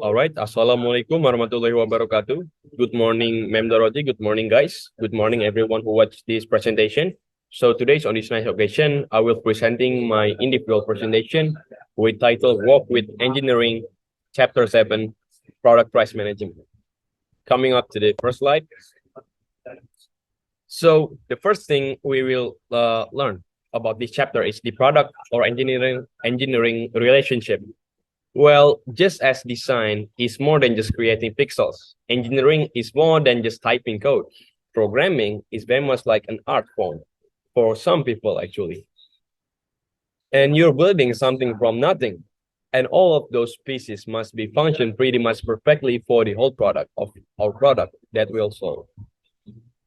All right. Assalamualaikum warahmatullahi wabarakatuh. Good morning, Ma'am Dorothy. Good morning, guys. Good morning, everyone who watched this presentation. So today's on this nice occasion, I will presenting my individual presentation with title Work with Engineering, Chapter 7, Product Price Management. Coming up to the first slide. So the first thing we will learn about this chapter is the product or engineering relationship. Well, just as design is more than just creating pixels, engineering is more than just typing code. Programming is very much like an art form for some people, actually. And you're building something from nothing. And all of those pieces must be function pretty much perfectly for the whole product of our product that we'll solve.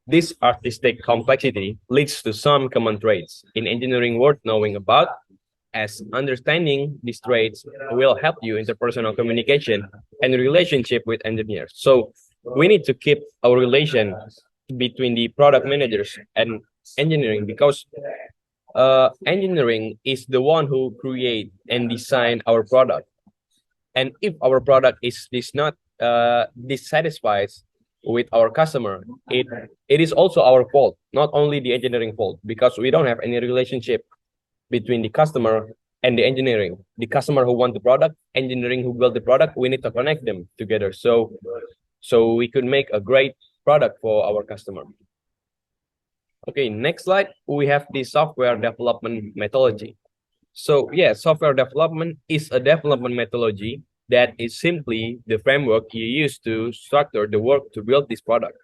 This artistic complexity leads to some common traits in engineering worth knowing about, as understanding these traits will help you interpersonal communication and relationship with engineers. So we need to keep our relation between the product managers and engineering, because engineering is the one who create and design our product. And if our product is not dissatisfied with our customer, it is also our fault, not only the engineering fault, because we don't have any relationship between the customer and the engineering. The customer who want the product, engineering who build the product, we need to connect them together so we could make a great product for our customer. Okay, next slide. We have the software development methodology. So yeah, software development is a development methodology that is simply the framework you use to structure the work to build this product.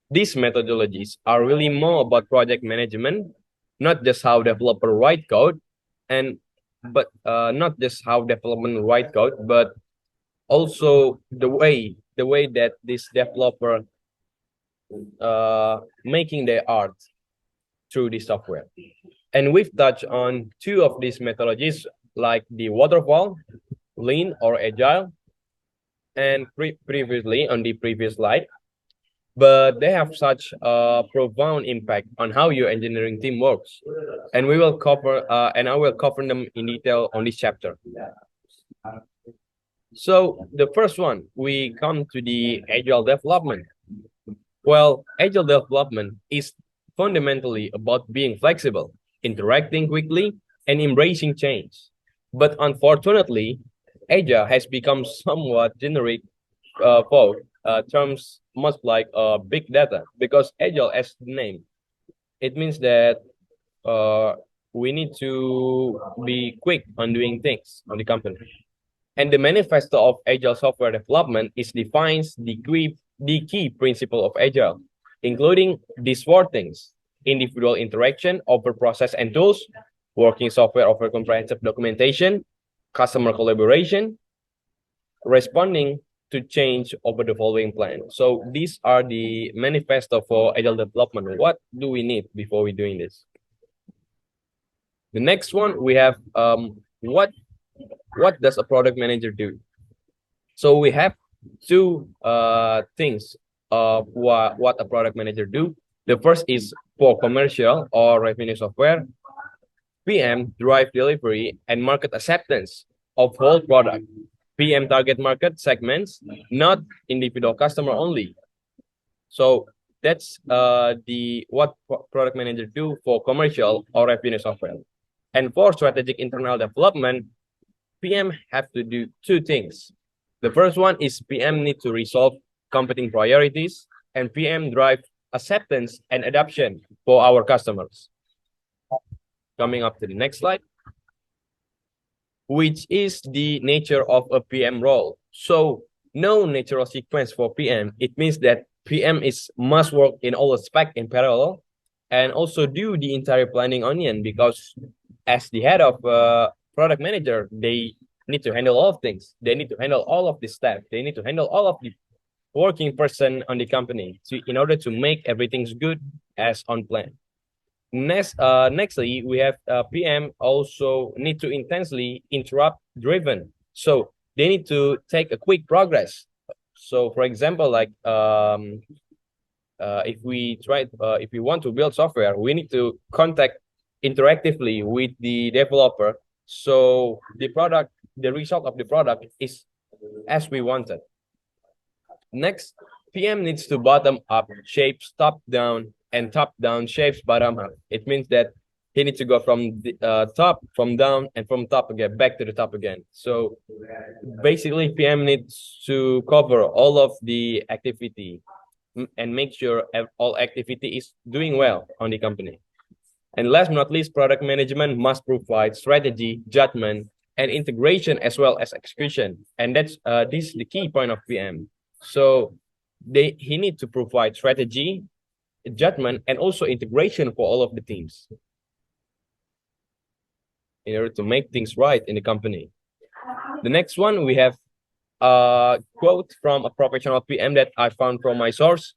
These methodologies are really more about project management, not just how developer write code, but also the way that this developer making their art through the software. And we've touched on two of these methodologies, like the waterfall, lean or agile, and previously on the previous slide. But they have such a profound impact on how your engineering team works. And we will cover, and I will cover them in detail on this chapter. So the first one, we come to the agile development. Well, agile development is fundamentally about being flexible, interacting quickly, and embracing change. But unfortunately, agile has become somewhat generic for terms much like big data, because agile, as the name, it means that we need to be quick on doing things on the company. And the manifesto of agile software development is defines the key principle of agile, including these four things: individual interaction over process and tools, working software over comprehensive documentation, customer collaboration, responding to change over the following plan. So these are the manifesto for agile development. What do we need before we doing this? The next one, we have what does a product manager do? So we have two things of what a product manager do. The first is for commercial or revenue software. PM drive delivery and market acceptance of whole product. PM target market segments, not individual customer only. So that's what product manager do for commercial or revenue software. And for strategic internal development, PM have to do two things. The first one is PM need to resolve competing priorities, and PM drive acceptance and adoption for our customers. Coming up to the next slide, which is the nature of a PM role. So no natural sequence for PM. It means that PM must work in all aspects in parallel, and also do the entire planning onion, because as the head of product manager, they need to handle all of things. They need to handle all of the staff. They need to handle all of the working person on the company in order to make everything good as on plan. Nextly, we have PM also need to intensely interrupt driven. So they need to take a quick progress. So for example, like if we want to build software, we need to contact interactively with the developer So the result of the product is as we wanted. Next, PM needs to bottom up shapes top down and top down shapes bottom up. It means that he needs to go from the top, from down, and from top again, back to the top again. So basically, PM needs to cover all of the activity and make sure all activity is doing well on the company. And last but not least, product management must provide strategy, judgment, and integration as well as execution. And that's this is the key point of PM. So he need to provide strategy, judgment, and also integration for all of the teams in order to make things right in the company. The next one, we have a quote from a professional PM that I found from my source,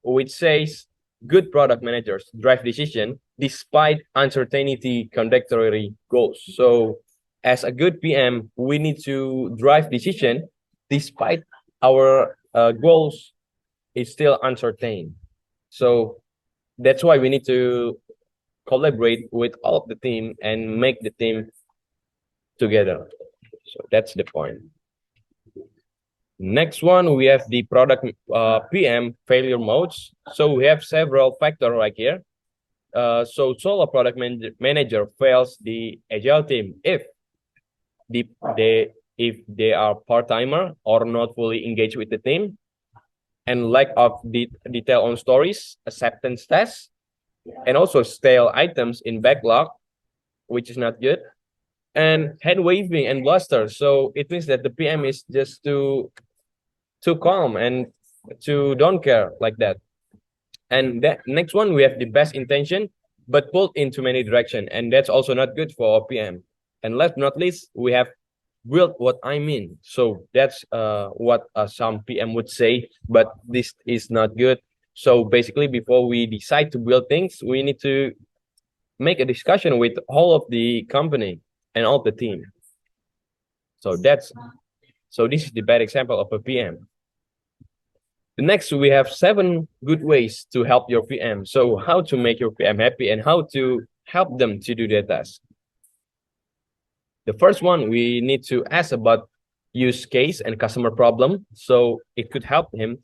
which says, good product managers drive decision despite uncertainty contradictory goals. So as a good PM, we need to drive decision despite our goals is still uncertain. So that's why we need to collaborate with all of the team and make the team together. So that's the point. Next one, we have the product PM failure modes. So we have several factors right here. So solo product manager fails the agile team if they are part-timer or not fully engaged with the team, and lack of detail on stories, acceptance tests, and also stale items in backlog, which is not good, and hand waving and bluster. So it means that the PM is just too calm and to don't care like that. And that next one, we have the best intention but pulled in too many direction, and that's also not good for PM. And last but not least, we have build what I mean. So that's what some PM would say, but this is not good. So basically, before we decide to build things, we need to make a discussion with all of the company and all the team. So this is the bad example of a PM. The next, we have 7 good ways to help your PM. So how to make your PM happy and how to help them to do their task. The first one, we need to ask about use case and customer problem. So it could help him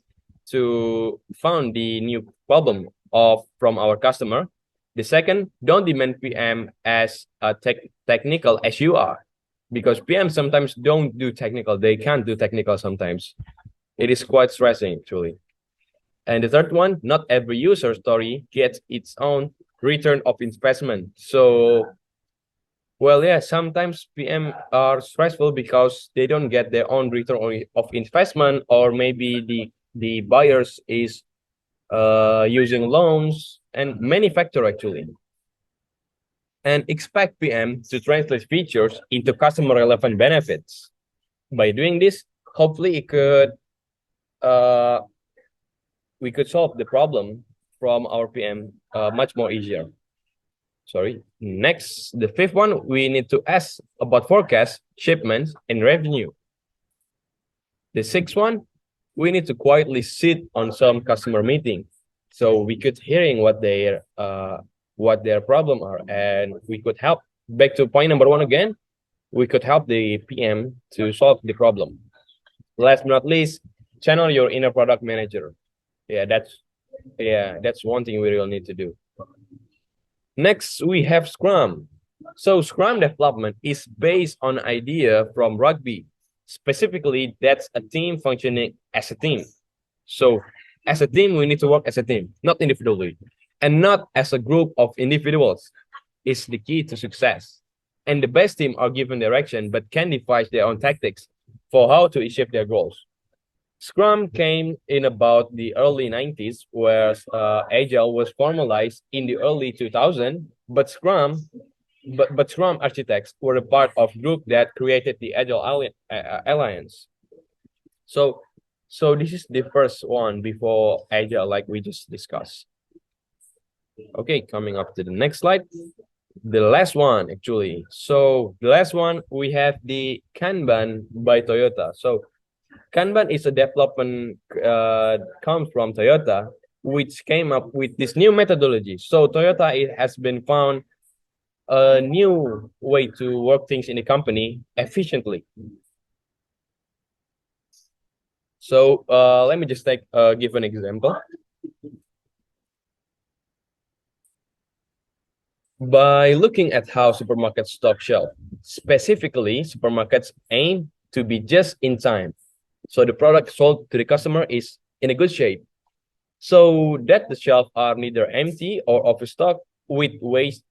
to find the new problem from our customer. The second, don't demand PM as technical as you are, because PM sometimes don't do technical. They can't do technical sometimes. It is quite stressing, actually. And the third one, not every user story gets its own return of investment. So, well, yeah, sometimes PM are stressful because they don't get their own return of investment, or maybe the buyers is using loans, and many factors actually. And expect PM to translate features into customer relevant benefits. By doing this, hopefully we could solve the problem from our PM much more easier. Sorry. Next, the fifth one, we need to ask about forecast, shipments, and revenue. The sixth one, we need to quietly sit on some customer meeting, so we could hearing what their problem are, and we could help. Back to point number 1 again, we could help the PM to solve the problem. Last but not least, channel your inner product manager. That's one thing we really need to do. Next, we have Scrum. So Scrum development is based on idea from rugby. Specifically, that's a team functioning as a team. So as a team, we need to work as a team, not individually, and not as a group of individuals. Is the key to success. And the best team are given direction, but can devise their own tactics for how to achieve their goals. Scrum came in about the early 90s, where Agile was formalized in the early 2000s, but Scrum architects were a part of group that created the Agile Alliance. So this is the first one before Agile, like we just discussed. Okay, coming up to the next slide. The last one, actually. So the last one, we have the Kanban by Toyota. So Kanban is a development comes from Toyota, which came up with this new methodology. So Toyota, it has been found a new way to work things in the company efficiently. So let me just give an example. By looking at how supermarkets stock shelf, specifically, supermarkets aim to be just in time. So the product sold to the customer is in a good shape, so that the shelves are neither empty or overstocked with waste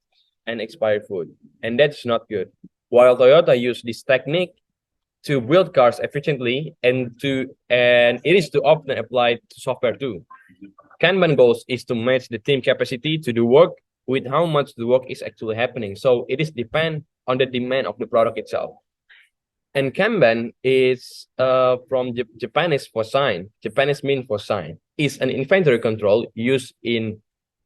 and expired food. And that's not good. While Toyota use this technique to build cars efficiently and it is to often applied to software too. Kanban goals is to match the team capacity to do work with how much the work is actually happening. So it is depend on the demand of the product itself. And Kanban is from Japanese for sign. Japanese mean for sign. Is an inventory control used in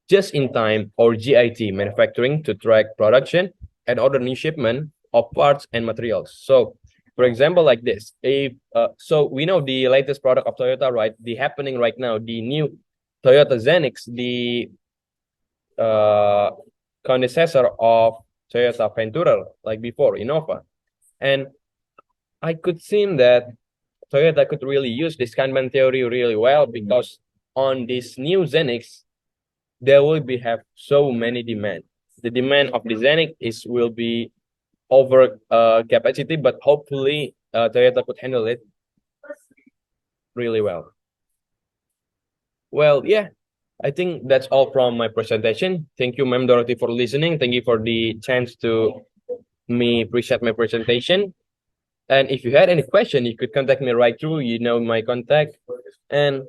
just-in-time or JIT manufacturing to track production and order new shipment of parts and materials. So, for example, like this, if so we know the latest product of Toyota, right? The happening right now, the new Toyota Zenix, the predecessor of Toyota Ventura, like before, Innova. And I could see that Toyota could really use this Kanban theory really well because on this new Zenix, there will be have so many demand. The demand of the Zenix will be over capacity, but hopefully Toyota could handle it really well. Well, yeah, I think that's all from my presentation. Thank you, Ma'am Dorothy, for listening. Thank you for the chance to me present my presentation. And if you had any question, you could contact me right through. You know my contact. And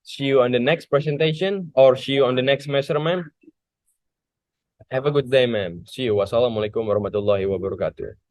see you on the next presentation or see you on the next semester, ma'am. Have a good day, ma'am. See you. Wassalamualaikum warahmatullahi wabarakatuh.